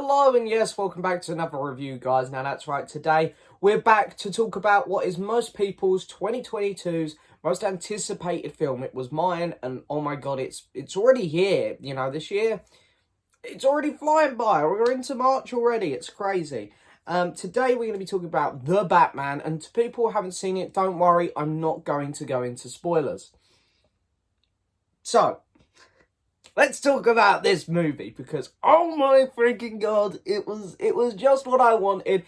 Hello and yes, welcome back to another review, guys. Now that's right, today we're back to talk about what is most people's 2022's most anticipated film. It was mine, and oh my god, it's already here. You know, this year, it's already flying by. We're into March already, it's crazy. Today we're going to be talking about The Batman, and to people who haven't seen it, don't worry, I'm not going to go into spoilers. So, let's talk about this movie, because oh my freaking god, it was just what I wanted.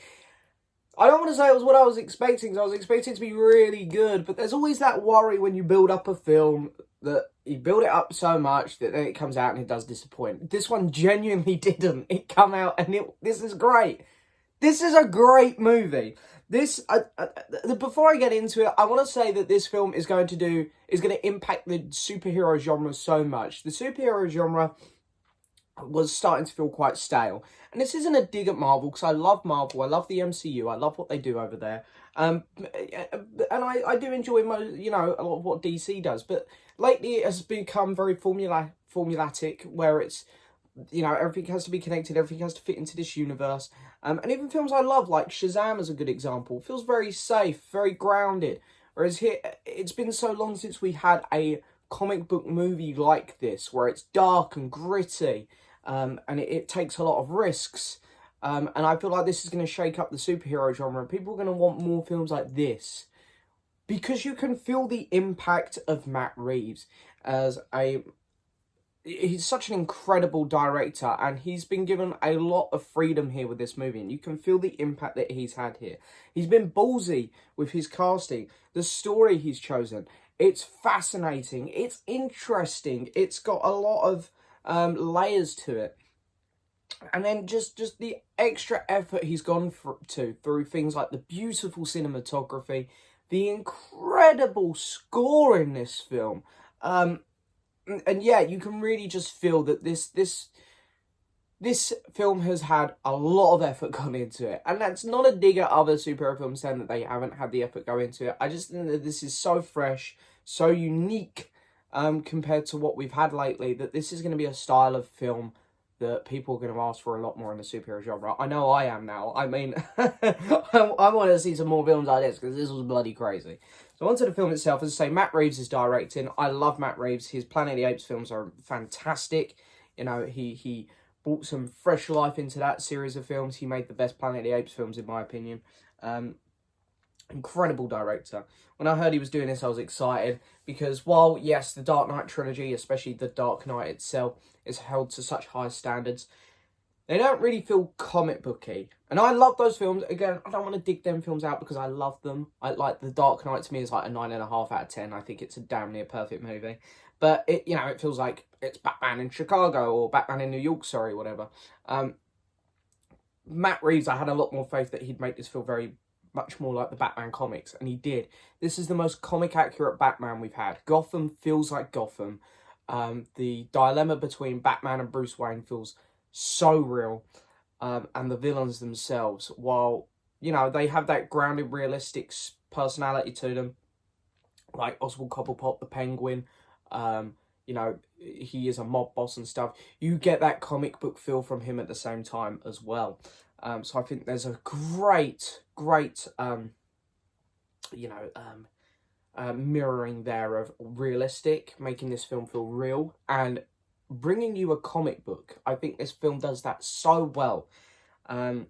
I don't want to say it was what I was expecting, because I was expecting it to be really good, but there's always that worry when you build up a film, that you build it up so much that then it comes out and it does disappoint. This one genuinely didn't. It come out and this is great. This is a great movie. Before I get into it, I want to say that this film is going to impact the superhero genre so much. The superhero genre was starting to feel quite stale. And this isn't a dig at Marvel, because I love Marvel, I love the MCU, I love what they do over there. And I do enjoy, a lot of what DC does. But lately it has become very formulatic, where it's, everything has to be connected, everything has to fit into this universe. And even films I love, like Shazam is a good example, feels very safe, very grounded. Whereas here, it's been so long since we had a comic book movie like this, where it's dark and gritty, and it takes a lot of risks. And I feel like this is going to shake up the superhero genre, and people are going to want more films like this. Because you can feel the impact of Matt Reeves as he's such an incredible director, and he's been given a lot of freedom here with this movie, and you can feel the impact that he's had here. He's been ballsy with his casting, the story he's chosen. It's fascinating, it's interesting, it's got a lot of layers to it. And then just the extra effort he's gone through things like the beautiful cinematography, the incredible score in this film. And yeah, you can really just feel that this film has had a lot of effort gone into it. And that's not a dig at other superhero films saying that they haven't had the effort go into it. I just think that this is so fresh, so unique, compared to what we've had lately, that this is going to be a style of film that people are going to ask for a lot more in the superhero genre. I know I am now. I mean, I want to see some more films like this, because this was bloody crazy. So onto the film itself. As I say, Matt Reeves is directing. I love Matt Reeves. His Planet of the Apes films are fantastic. You know, he brought some fresh life into that series of films. He made the best Planet of the Apes films, in my opinion. Incredible director. When I heard he was doing this, I was excited, because while, yes, the Dark Knight trilogy, especially the Dark Knight itself, is held to such high standards, they don't really feel comic booky. And I love those films. Again, I don't want to dig them films out, because I love them. I like the Dark Knight, to me, is like a 9.5 out of 10. I think it's a damn near perfect movie. But it feels like it's Batman in Chicago, or Batman in New York, sorry, whatever. Matt Reeves, I had a lot more faith that he'd make this feel very much more like the Batman comics, and he did. This is the most comic accurate Batman we've had. Gotham feels like Gotham. The dilemma between Batman and Bruce Wayne feels so real. And the villains themselves, while, they have that grounded, realistic personality to them, like Oswald Cobblepot, the Penguin, he is a mob boss and stuff. You get that comic book feel from him at the same time as well. So I think there's a great mirroring there of realistic, making this film feel real, and bringing you a comic book. I think this film does that so well. And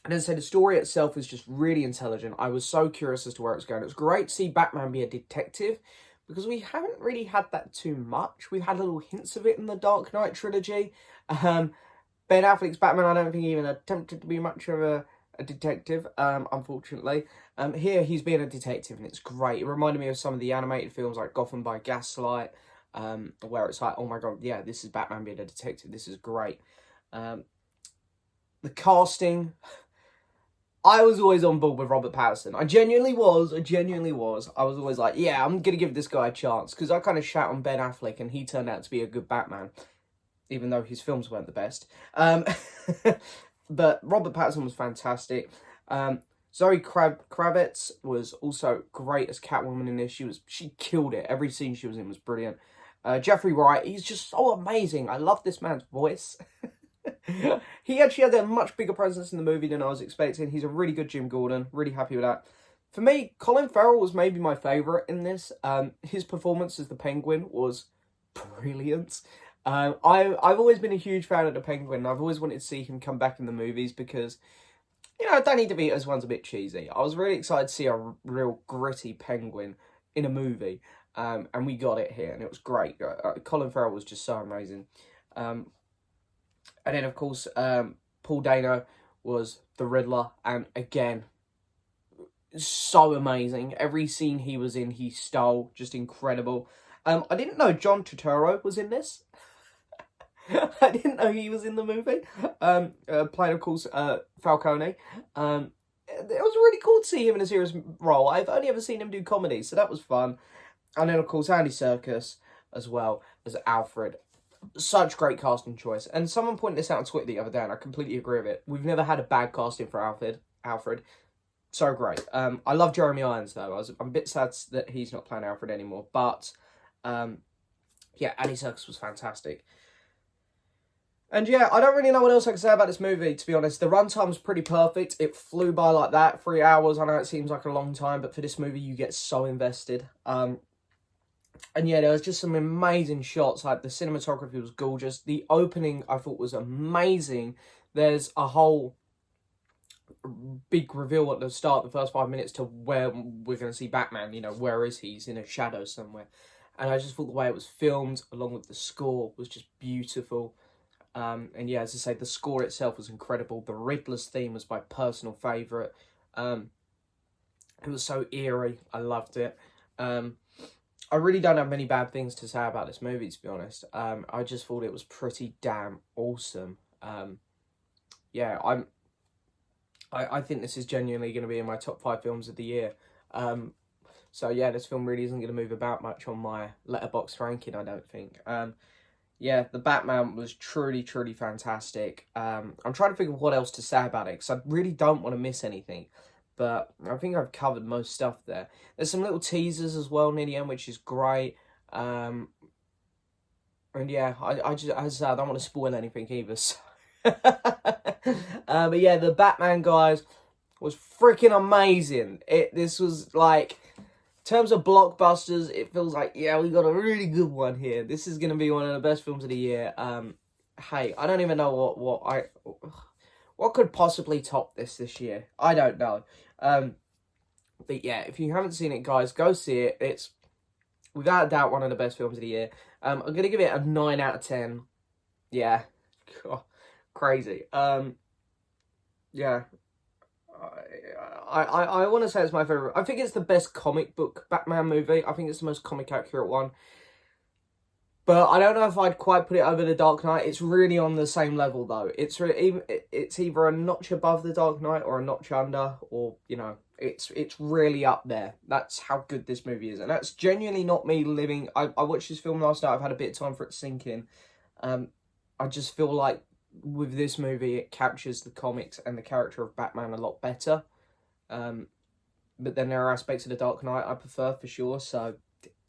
as I said, the story itself is just really intelligent. I was so curious as to where it's going. It's great to see Batman be a detective, because we haven't really had that too much. We've had little hints of it in the Dark Knight trilogy. Ben Affleck's Batman, I don't think he even attempted to be much of a detective, unfortunately. Here, he's being a detective, and it's great. It reminded me of some of the animated films like Gotham by Gaslight, where it's like, oh my god, yeah, this is Batman being a detective. This is great. The casting, I was always on board with Robert Pattinson. I genuinely was. I was always like, yeah, I'm going to give this guy a chance, because I kind of shout on Ben Affleck, and he turned out to be a good Batman, even though his films weren't the best. But Robert Pattinson was fantastic. Zoe Kravitz was also great as Catwoman in this. She killed it. Every scene she was in was brilliant. Jeffrey Wright, he's just so amazing. I love this man's voice. He actually had a much bigger presence in the movie than I was expecting. He's a really good Jim Gordon. Really happy with that. For me, Colin Farrell was maybe my favourite in this. His performance as the Penguin was brilliant. I've always been a huge fan of the Penguin. I've always wanted to see him come back in the movies because, Danny DeVito's one's a bit cheesy. I was really excited to see a real gritty Penguin in a movie, and we got it here, and it was great. Colin Farrell was just so amazing. And then, of course, Paul Dano was the Riddler, and again, so amazing. Every scene he was in, he stole. Just incredible. I didn't know John Turturro was in this. I didn't know he was in the movie. Playing, of course, Falcone. It was really cool to see him in a serious role. I've only ever seen him do comedy, so that was fun. And then, of course, Andy Serkis as well as Alfred. Such great casting choice. And someone pointed this out on Twitter the other day, and I completely agree with it. We've never had a bad casting for Alfred. So great. I love Jeremy Irons, though. I'm a bit sad that he's not playing Alfred anymore. But, yeah, Andy Serkis was fantastic. And yeah, I don't really know what else I can say about this movie, to be honest. The runtime's pretty perfect. It flew by like that. 3 hours, I know it seems like a long time, but for this movie, you get so invested. And yeah, there was just some amazing shots. Like, the cinematography was gorgeous. The opening, I thought, was amazing. There's a whole big reveal at the start, the first 5 minutes, to where we're going to see Batman. Where is he? He's in a shadow somewhere. And I just thought the way it was filmed, along with the score, was just beautiful. And yeah, as I say, the score itself was incredible. The Riddler's theme was my personal favourite. It was so eerie. I loved it. I really don't have many bad things to say about this movie, to be honest. I just thought it was pretty damn awesome. Yeah, I think this is genuinely going to be in my top 5 films of the year. So yeah, this film really isn't going to move about much on my Letterboxd ranking, I don't think. Yeah, the Batman was truly, truly fantastic. I'm trying to think of what else to say about it, because I really don't want to miss anything. But I think I've covered most stuff there. There's some little teasers as well near the end, which is great. And yeah, I just, as I said, I don't want to spoil anything either. So. But yeah, the Batman, guys, was freaking amazing. This was like, in terms of blockbusters, it feels like, yeah, we got a really good one here. This is going to be one of the best films of the year. Hey, I don't even know what could possibly top this year. I don't know. But yeah, if you haven't seen it, guys, go see it. It's, without a doubt, one of the best films of the year. I'm going to give it a 9 out of 10. Yeah. God, crazy. Yeah. I want to say it's my favourite. I think it's the best comic book Batman movie. I think it's the most comic accurate one. But I don't know if I'd quite put it over The Dark Knight. It's really on the same level, though. It's either a notch above The Dark Knight or a notch under, or, it's really up there. That's how good this movie is. And that's genuinely not me living... I watched this film last night. I've had a bit of time for it to sink in. I just feel like with this movie, it captures the comics and the character of Batman a lot better. But then there are aspects of The Dark Knight I prefer, for sure. So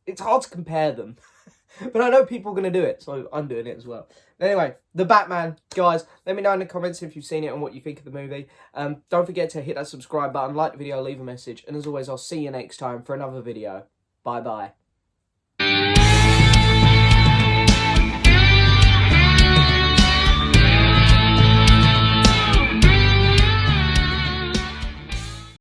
it's hard to compare them. But I know people are going to do it, so I'm doing it as well. Anyway, The Batman, guys, let me know in the comments if you've seen it and what you think of the movie. Don't forget to hit that subscribe button, like the video, leave a message. And as always, I'll see you next time for another video. Bye-bye.